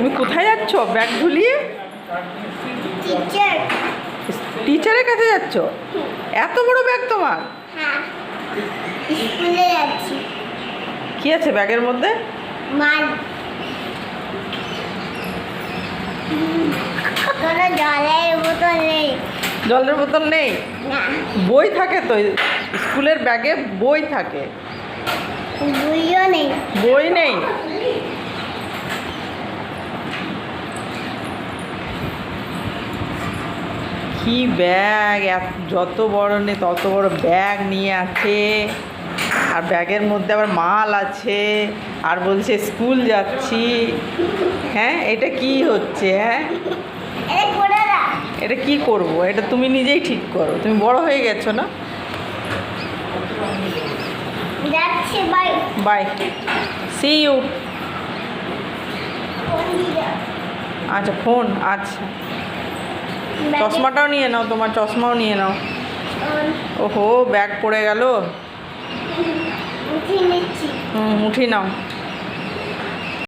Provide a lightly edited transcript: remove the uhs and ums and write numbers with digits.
তুমি কোথায় যাচ্ছ ব্যাগ ঝুলিয়ে? টিচারের কাছে যাচ্ছ? এত বড় ব্যাগ তোমার? হ্যাঁ, স্কুলে যাচ্ছি। কি আছে ব্যাগের মধ্যে? মাল। কোনো জলের বোতল নেই। জলের বোতল নেই? না, বই থাকে তো, স্কুলের ব্যাগে বই থাকে। বইও নেই। বই নেই? কি ব্যাগ! যত বড় নেই তত বড় ব্যাগ নিয়ে আছে, আর ব্যাগের মধ্যে আবার মাল আছে, আর বলছে স্কুল যাচ্ছি। হ্যাঁ, এটা কি হচ্ছে? হ্যাঁ, এটা করে না। এটা কি করব? এটা তুমি নিজেই ঠিক করো, তুমি বড় হয়ে গেছো না? যাচ্ছি, bye. Bye, see you. Phone দিয়ে আচ্ছা, ফোন, আচ্ছা। চশমাটাও নিয়ে নাও, তোমার চশমাও নিয়ে নাও। ওহো, ব্যাগ পড়ে গেল। উঠিয়ে নিচ্ছি। উঠি নাও।